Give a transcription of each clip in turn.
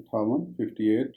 58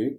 1।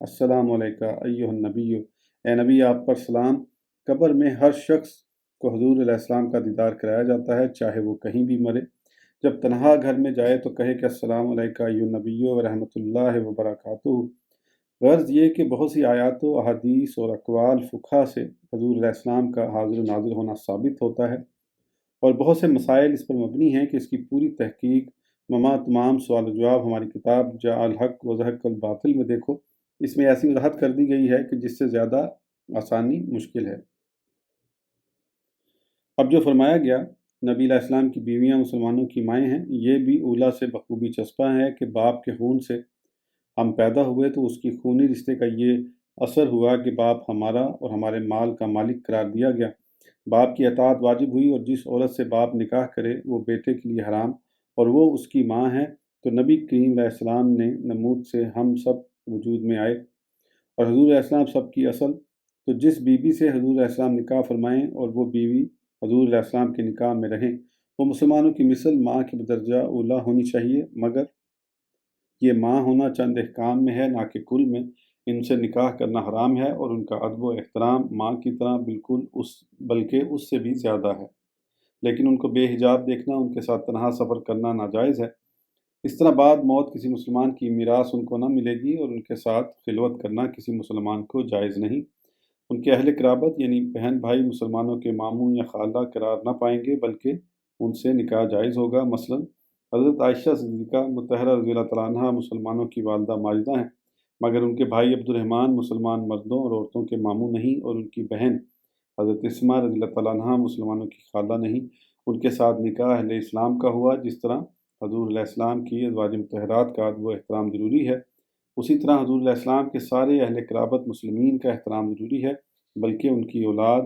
السلام علیکہ ایھا النبی، اے نبی آپ پر سلام۔ قبر میں ہر شخص کو حضور علیہ السلام کا دیدار کرایا جاتا ہے، چاہے وہ کہیں بھی مرے۔ جب تنہا گھر میں جائے تو کہے کہ السلام علیکہ ایھا النبی ورحمۃ اللہ وبرکاتہ۔ غرض یہ کہ بہت سی آیات و احادیث اور اقوال فقہا سے حضور علیہ السلام کا حاضر و ناظر ہونا ثابت ہوتا ہے، اور بہت سے مسائل اس پر مبنی ہیں کہ اس کی پوری تحقیق تمام سوال و جواب ہماری کتاب جاء الحق و زہق الباطل میں دیکھو۔ اس میں ایسی وضاحت کر دی گئی ہے کہ جس سے زیادہ آسانی مشکل ہے۔ اب جو فرمایا گیا نبی علیہ السلام کی بیویاں مسلمانوں کی مائیں ہیں، یہ بھی اولا سے بخوبی چسپاں ہے کہ باپ کے خون سے ہم پیدا ہوئے تو اس کی خونی رشتے کا یہ اثر ہوا کہ باپ ہمارا اور ہمارے مال کا مالک قرار دیا گیا۔ باپ کی اطاعت واجب ہوئی، اور جس عورت سے باپ نکاح کرے وہ بیٹے کے لیے حرام، اور وہ اس کی ماں ہے۔ تو نبی کریم علیہ السلام نے نمود سے ہم سب وجود میں آئے، اور حضور علیہ السلام سب کی اصل۔ تو جس بیوی سے حضور علیہ السلام نکاح فرمائیں اور وہ بیوی حضور علیہ السلام کے نکاح میں رہیں، وہ مسلمانوں کی مثل ماں کے بدرجہ اولا ہونی چاہیے، مگر یہ ماں ہونا چند احکام میں ہے، نہ کہ کل میں۔ ان سے نکاح کرنا حرام ہے، اور ان کا ادب و احترام ماں کی طرح بلکہ اس سے بھی زیادہ ہے۔ لیکن ان کو بے حجاب دیکھنا، ان کے ساتھ تنہا سفر کرنا ناجائز ہے۔ اس طرح بعد موت کسی مسلمان کی میراث ان کو نہ ملے گی، اور ان کے ساتھ خلوت کرنا کسی مسلمان کو جائز نہیں۔ ان کے اہل قرابت یعنی بہن بھائی مسلمانوں کے ماموں یا خالہ قرار نہ پائیں گے، بلکہ ان سے نکاح جائز ہوگا۔ مثلا حضرت عائشہ صدیقہ مطہرہ رضی اللہ تعالیٰ عنہ مسلمانوں کی والدہ ماجدہ ہیں، مگر ان کے بھائی عبد الرحمن مسلمان مردوں اور عورتوں کے ماموں نہیں، اور ان کی بہن حضرت اسمہ رضی اللہ تعالیٰ عنہ مسلمانوں کی خالہ نہیں۔ ان کے ساتھ نکاح اہل اسلام کا ہوا۔ جس طرح حضور علیہ السلام کی ازواج مطہرات کا ادب و احترام ضروری ہے، اسی طرح حضور علیہ السلام کے سارے اہل قرابت مسلمین کا احترام ضروری ہے، بلکہ ان کی اولاد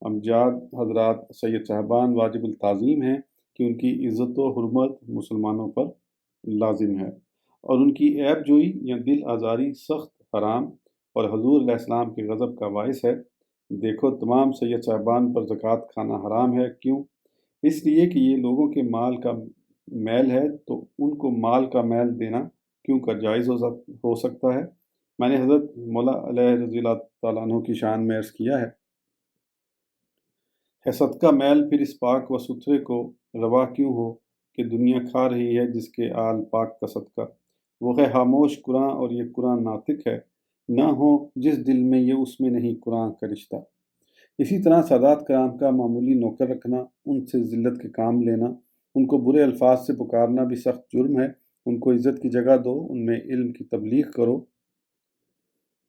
امجاد حضرات سید صاحبان واجب التعظیم ہیں کہ ان کی عزت و حرمت مسلمانوں پر لازم ہے، اور ان کی عیب جوئی یا دل آزاری سخت حرام اور حضور علیہ السلام کے غضب کا باعث ہے۔ دیکھو تمام سید صاحبان پر زکوٰۃ کھانا حرام ہے۔ کیوں؟ اس لیے کہ یہ لوگوں کے مال کا میل ہے، تو ان کو مال کا میل دینا کیوں کر جائز ہو سکتا ہے؟ میں نے حضرت مولا علیہ رضی اللہ تعالیٰ عنہ کی شان میں عرض کیا ہے صدقہ میل پھر اس پاک و ستھرے کو روا کیوں ہو کہ دنیا کھا رہی ہے جس کے آل پاک کا صدقہ؟ وہ ہے خاموش قرآن، اور یہ قرآن ناطق ہے، نہ ہو جس دل میں یہ اس میں نہیں قرآن کا رشتہ۔ اسی طرح سادات کرام کا معمولی نوکر رکھنا، ان سے ذلت کے کام لینا، ان کو برے الفاظ سے پکارنا بھی سخت جرم ہے۔ ان کو عزت کی جگہ دو، ان میں علم کی تبلیغ کرو۔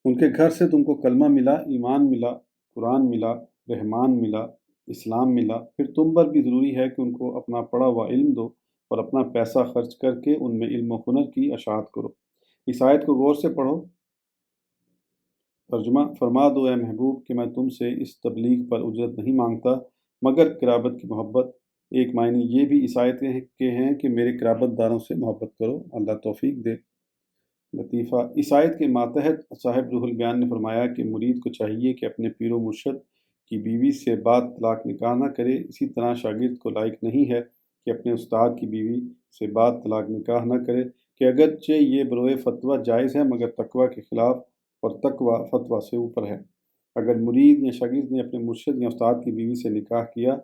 ان کے گھر سے تم کو کلمہ ملا، ایمان ملا، قرآن ملا، رحمان ملا، اسلام ملا، پھر تم پر بھی ضروری ہے کہ ان کو اپنا پڑھا ہوا علم دو، اور اپنا پیسہ خرچ کر کے ان میں علم و ہنر کی اشاعت کرو۔ اس آیت کو غور سے پڑھو۔ ترجمہ: فرما دو اے محبوب کہ میں تم سے اس تبلیغ پر اجرت نہیں مانگتا مگر قرابت کی محبت۔ ایک معنی یہ بھی اس آیت کے ہیں کہ میرے قرابت داروں سے محبت کرو، اللہ توفیق دے۔ لطیفہ: اس آیت کے ماتحت صاحب روح البیان نے فرمایا کہ مرید کو چاہیے کہ اپنے پیر و مرشد کی بیوی سے بعد طلاق نکاح نہ کرے۔ اسی طرح شاگرد کو لائق نہیں ہے کہ اپنے استاد کی بیوی سے بعد طلاق نکاح نہ کرے، کہ اگرچہ یہ بروئے فتویٰ جائز ہے مگر تقویٰ کے خلاف، اور تقویٰ فتویٰ سے اوپر ہے۔ اگر مرید یا شاگرد نے اپنے مرشد یا استاد کی بیوی سے نکاح کیا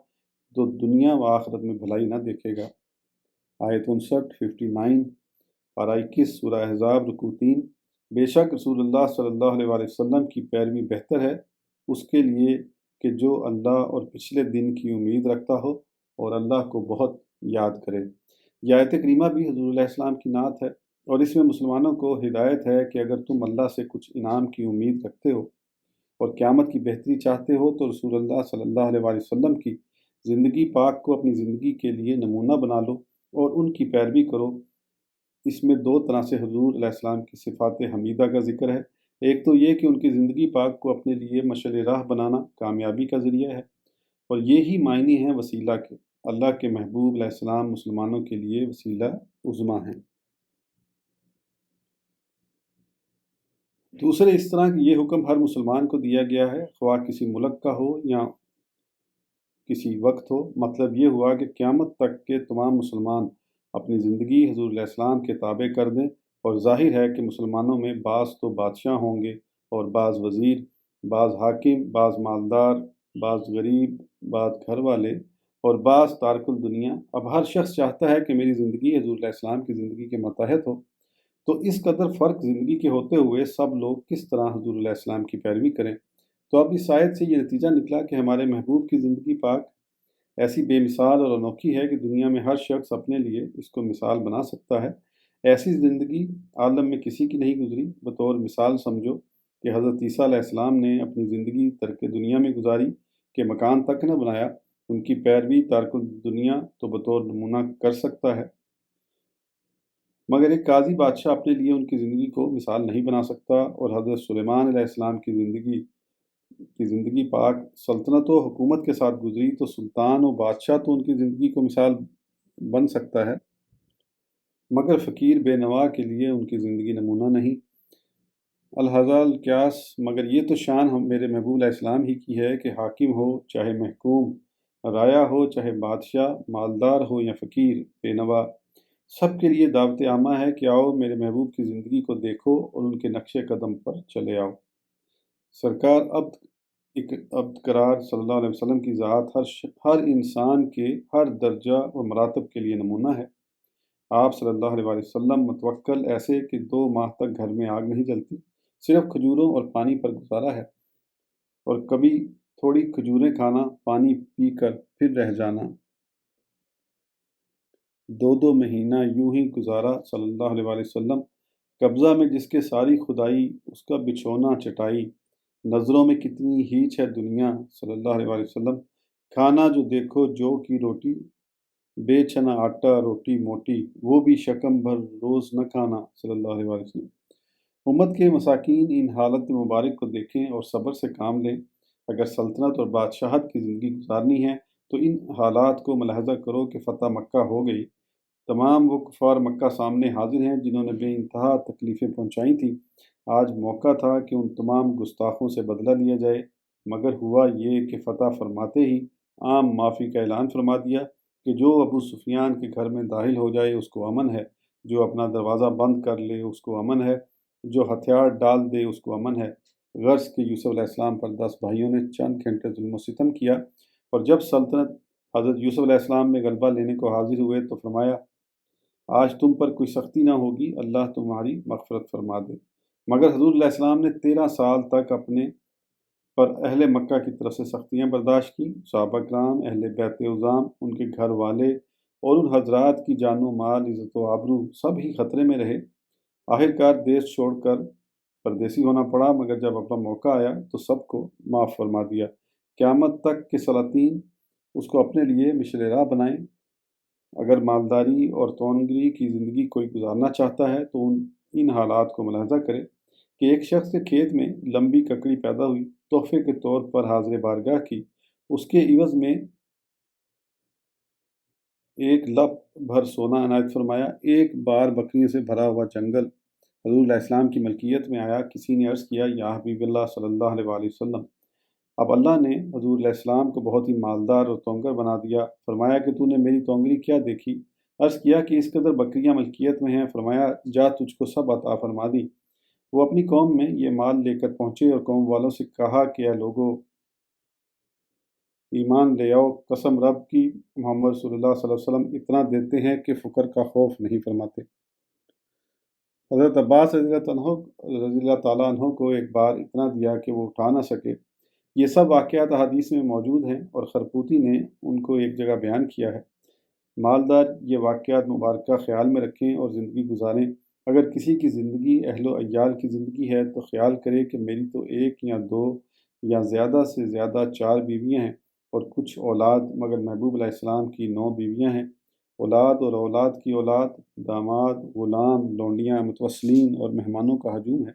تو دنیا و آخرت میں بھلائی نہ دیکھے گا۔ آیت 59 پارہ 21 سورہ احزاب رکوع 3۔ بے شک رسول اللہ صلی اللہ علیہ وآلہ وسلم کی پیروی بہتر ہے اس کے لیے کہ جو اللہ اور پچھلے دن کی امید رکھتا ہو اور اللہ کو بہت یاد کرے۔ یہ آیت کریمہ بھی حضور علیہ السلام کی نعت ہے، اور اس میں مسلمانوں کو ہدایت ہے کہ اگر تم اللہ سے کچھ انعام کی امید رکھتے ہو اور قیامت کی بہتری چاہتے ہو تو رسول اللہ صلی اللہ علیہ وآلہ وسلم کی زندگی پاک کو اپنی زندگی کے لیے نمونہ بنا لو اور ان کی پیروی کرو۔ اس میں دو طرح سے حضور علیہ السلام کی صفات حمیدہ کا ذکر ہے۔ ایک تو یہ کہ ان کی زندگی پاک کو اپنے لیے مشعل راہ بنانا کامیابی کا ذریعہ ہے، اور یہی معنی ہیں وسیلہ کے۔ اللہ کے محبوب علیہ السلام مسلمانوں کے لیے وسیلہ عظمیٰ ہیں۔ دوسرے اس طرح کہ یہ حکم ہر مسلمان کو دیا گیا ہے، خواہ کسی ملک کا ہو یا کسی وقت ہو۔ مطلب یہ ہوا کہ قیامت تک کے تمام مسلمان اپنی زندگی حضور علیہ السلام کے تابع کر دیں اور ظاہر ہے کہ مسلمانوں میں بعض تو بادشاہ ہوں گے اور بعض وزیر، بعض حاکم، بعض مالدار، بعض غریب، بعض گھر والے اور بعض تارک الدنیا۔ اب ہر شخص چاہتا ہے کہ میری زندگی حضور علیہ السلام کی زندگی کے ماتحت ہو، تو اس قدر فرق زندگی کے ہوتے ہوئے سب لوگ کس طرح حضور علیہ السلام کی پیروی کریں؟ تو اب اس آیت سے یہ نتیجہ نکلا کہ ہمارے محبوب کی زندگی پاک ایسی بے مثال اور انوکھی ہے کہ دنیا میں ہر شخص اپنے لیے اس کو مثال بنا سکتا ہے۔ ایسی زندگی عالم میں کسی کی نہیں گزری۔ بطور مثال سمجھو کہ حضرت عیسیٰ علیہ السلام نے اپنی زندگی ترک دنیا میں گزاری کہ مکان تک نہ بنایا۔ ان کی پیروی تارک الدنیا تو بطور نمونہ کر سکتا ہے، مگر ایک قاضی بادشاہ اپنے لیے ان کی زندگی کو مثال نہیں بنا سکتا۔ اور حضرت سلیمان علیہ السلام کی زندگی پاک سلطنت و حکومت کے ساتھ گزری، تو سلطان و بادشاہ تو ان کی زندگی کو مثال بن سکتا ہے، مگر فقیر بے نوا کے لیے ان کی زندگی نمونہ نہیں۔ الحاظ القیاس، مگر یہ تو شان میرے محبوب علیہ السلام ہی کی ہے کہ حاکم ہو چاہے محکوم، رایا ہو چاہے بادشاہ، مالدار ہو یا فقیر بے نوا، سب کے لیے دعوت عامہ ہے کہ آؤ میرے محبوب کی زندگی کو دیکھو اور ان کے نقش قدم پر چلے آؤ۔ سرکار عبد قرار صلی اللہ علیہ وسلم کی ذات ہر انسان کے ہر درجہ و مراتب کے لیے نمونہ ہے۔ آپ صلی اللہ علیہ وسلم متوکل ایسے کہ 2 ماہ تک گھر میں آگ نہیں جلتی، صرف کھجوروں اور پانی پر گزارا ہے، اور کبھی تھوڑی کھجوریں کھانا، پانی پی کر پھر رہ جانا۔ 2 مہینہ یوں ہی گزارا صلی اللہ علیہ وسلم، قبضہ میں جس کے ساری خدائی، اس کا بچھونا چٹائی، نظروں میں کتنی ہیچ ہے دنیا صلی اللہ علیہ وسلم، کھانا جو دیکھو جو کی روٹی، بے چنا آٹا روٹی موٹی، وہ بھی شکم بھر روز نہ کھانا صلی اللہ علیہ وسلم۔ امت کے مساکین ان حالت مبارک کو دیکھیں اور صبر سے کام لیں۔ اگر سلطنت اور بادشاہت کی زندگی گزارنی ہے تو ان حالات کو ملاحظہ کرو کہ فتح مکہ ہو گئی، تمام وہ کفار مکہ سامنے حاضر ہیں جنہوں نے بے انتہا تکلیفیں پہنچائی تھیں۔ آج موقع تھا کہ ان تمام گستاخوں سے بدلہ لیا جائے، مگر ہوا یہ کہ فتح فرماتے ہی عام معافی کا اعلان فرما دیا کہ جو ابو سفیان کے گھر میں داخل ہو جائے اس کو امن ہے، جو اپنا دروازہ بند کر لے اس کو امن ہے، جو ہتھیار ڈال دے اس کو امن ہے۔ غرض کہ یوسف علیہ السلام پر 10 بھائیوں نے چند گھنٹے ظلم و ستم کیا، اور جب سلطنت حضرت یوسف علیہ السلام میں غلبہ لینے کو حاضر ہوئے تو فرمایا، آج تم پر کوئی سختی نہ ہوگی، اللہ تمہاری مغفرت فرما دے۔ مگر حضور علیہ السلام نے 13 سال تک اپنے پر اہل مکہ کی طرف سے سختیاں برداشت کی۔ صحابہ کرام، اہل بیت عظام، ان کے گھر والے اور ان حضرات کی جان و مال، عزت و آبرو سب ہی خطرے میں رہے۔ آخرکار دیش چھوڑ کر پردیسی ہونا پڑا، مگر جب اپنا موقع آیا تو سب کو معاف فرما دیا۔ قیامت تک کے سلاطین اس کو اپنے لیے مشعل راہ بنائیں۔ اگر مالداری اور تونگری کی زندگی کوئی گزارنا چاہتا ہے تو ان حالات کو ملاحظہ کرے کہ ایک شخص کے کھیت میں لمبی ککڑی پیدا ہوئی، تحفے کے طور پر حاضر بارگاہ کی، اس کے عوض میں 1 لپ بھر سونا عنایت فرمایا۔ ایک بار بکریوں سے بھرا ہوا جنگل حضور علیہ السلام کی ملکیت میں آیا۔ کسی نے عرض کیا، یا حبیب اللہ صلی اللہ علیہ وسلم، اب اللہ نے حضور علیہ السلام کو بہت ہی مالدار اور تونگر بنا دیا۔ فرمایا کہ تو نے میری تونگری کیا دیکھی؟ عرض کیا کہ اس قدر بکریاں ملکیت میں ہیں۔ فرمایا، جا تجھ کو سب عطا فرما دی۔ وہ اپنی قوم میں یہ مال لے کر پہنچے اور قوم والوں سے کہا کہ اے لوگو، ایمان لے آؤ، قسم رب کی محمد صلی اللہ علیہ وسلم اتنا دیتے ہیں کہ فقر کا خوف نہیں فرماتے۔ حضرت عباس رضی اللہ تعالیٰ عنہ کو ایک بار اتنا دیا کہ وہ اٹھا نہ سکے۔ یہ سب واقعات احادیث میں موجود ہیں اور خرقوطی نے ان کو ایک جگہ بیان کیا ہے۔ مالدار یہ واقعات مبارکہ خیال میں رکھیں اور زندگی گزاریں۔ اگر کسی کی زندگی اہل و عیال کی زندگی ہے تو خیال کرے کہ میری تو 1 یا 2 یا زیادہ سے زیادہ 4 بیویاں ہیں اور کچھ اولاد، مگر محبوب علیہ السلام کی 9 بیویاں ہیں۔ اولاد اور اولاد کی اولاد، داماد، غلام، لونڈیاں، متوسلین اور مہمانوں کا ہجوم ہے۔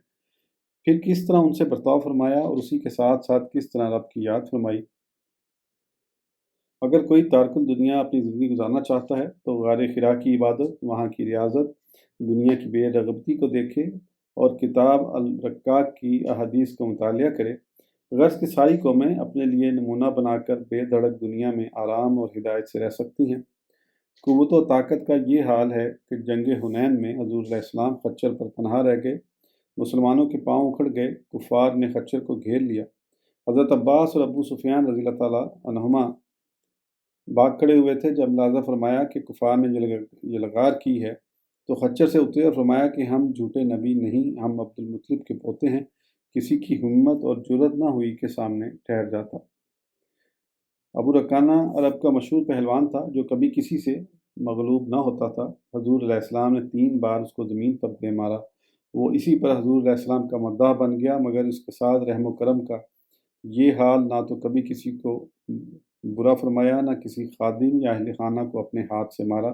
پھر کس طرح ان سے برتاؤ فرمایا اور اسی کے ساتھ ساتھ کس طرح رب کی یاد فرمائی۔ اگر کوئی تارک الدنیا اپنی زندگی گزارنا چاہتا ہے تو غار حرا کی عبادت، وہاں کی ریاضت، دنیا کی بے رغبتی کو دیکھے اور کتاب الرقاق کی احادیث کا مطالعہ کرے۔ غرض کہ ساری قومیں اپنے لیے نمونہ بنا کر بے دھڑک دنیا میں آرام اور ہدایت سے رہ سکتی ہیں۔ قوت و طاقت کا یہ حال ہے کہ جنگ حنین میں حضور علیہ السلام خچر پر تنہا رہ گئے، مسلمانوں کے پاؤں اکھڑ گئے، کفار نے خچر کو گھیر لیا۔ حضرت عباس اور ابو سفیان رضی اللہ تعالیٰ عنہما بھاگ کھڑے ہوئے تھے۔ جب ملاحظہ فرمایا کہ کفار نے یلغار کی ہے تو خچر سے اترے اور فرمایا کہ ہم جھوٹے نبی نہیں، ہم عبد المطلب کے پوتے ہیں۔ کسی کی ہمت اور جرأت نہ ہوئی کہ سامنے ٹھہر جاتا۔ ابو رکانہ عرب کا مشہور پہلوان تھا جو کبھی کسی سے مغلوب نہ ہوتا تھا۔ حضور علیہ السلام نے 3 بار اس کو زمین پر دے مارا۔ وہ اسی پر حضور علیہ السلام کا مداح بن گیا، مگر اس کے ساتھ رحم و کرم کا یہ حال نہ تو کبھی کسی کو برا فرمایا، نہ کسی خادم یا اہل خانہ کو اپنے ہاتھ سے مارا۔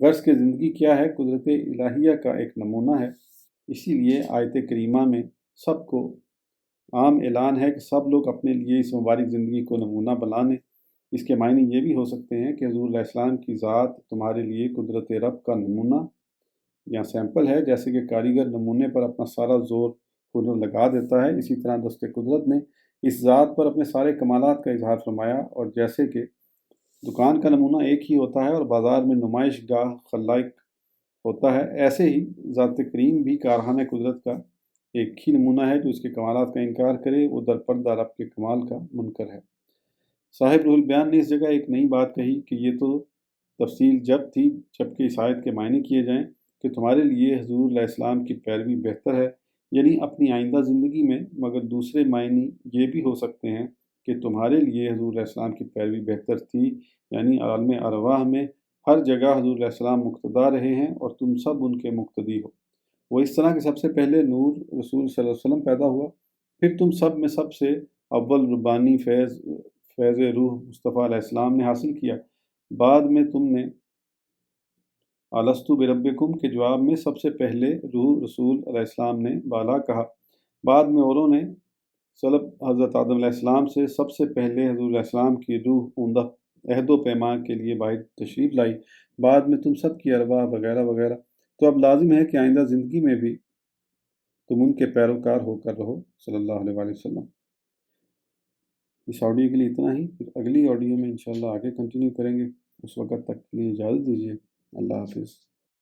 غرض کہ زندگی کیا ہے، قدرت الہیہ کا ایک نمونہ ہے۔ اسی لیے آیت کریمہ میں سب کو عام اعلان ہے کہ سب لوگ اپنے لیے اس مبارک زندگی کو نمونہ بنا لیں۔ اس کے معنی یہ بھی ہو سکتے ہیں کہ حضور علیہ السلام کی ذات تمہارے لیے قدرت رب کا نمونہ یا سیمپل ہے، جیسے کہ کاریگر نمونے پر اپنا سارا زور ہنر لگا دیتا ہے، اسی طرح دست قدرت نے اس ذات پر اپنے سارے کمالات کا اظہار فرمایا۔ اور جیسے کہ دکان کا نمونہ ایک ہی ہوتا ہے اور بازار میں نمائش گاہ خلائق ہوتا ہے، ایسے ہی ذات کریم بھی کارخانہ قدرت کا ایک ہی نمونہ ہے۔ جو اس کے کمالات کا انکار کرے وہ درپردہ رب کے کمال کا منکر ہے۔ صاحب روح البیان نے اس جگہ ایک نئی بات کہی کہ یہ تو تفصیل جب تھی جبکہ اس آیت کے معنی کیے جائیں کہ تمہارے لیے حضور علیہ السلام کی پیروی بہتر ہے، یعنی اپنی آئندہ زندگی میں، مگر دوسرے معنی یہ بھی ہو سکتے ہیں کہ تمہارے لیے حضور علیہ السلام کی پیروی بہتر تھی، یعنی عالم ارواح میں ہر جگہ حضور علیہ السلام مقتدا رہے ہیں اور تم سب ان کے مقتدی ہو۔ وہ اس طرح کہ سب سے پہلے نور رسول صلی اللہ علیہ وسلم پیدا ہوا، پھر تم سب میں سب سے اول ربانی فیض روح مصطفیٰ علیہ السلام نے حاصل کیا۔ بعد میں تم نے الستو بربکم کے جواب میں سب سے پہلے روح رسول علیہ السلام نے بالا کہا۔ بعد میں اوروں نے سلب حضرت آدم علیہ السلام سے سب سے پہلے حضور علیہ السلام کی روح عمدہ عہد و پیمان کے لیے باہر تشریف لائی۔ بعد میں تم سب کی ارواح وغیرہ وغیرہ۔ تو اب لازم ہے کہ آئندہ زندگی میں بھی تم ان کے پیروکار ہو کر رہو صلی اللہ علیہ وآلہ وسلم۔ اس آڈیو کے لیے اتنا ہی، پھر اگلی آڈیو میں انشاءاللہ آگے کنٹینیو کریں گے۔ اس وقت تک کے لیے اجازت دیجیے۔ اللہ حافظ۔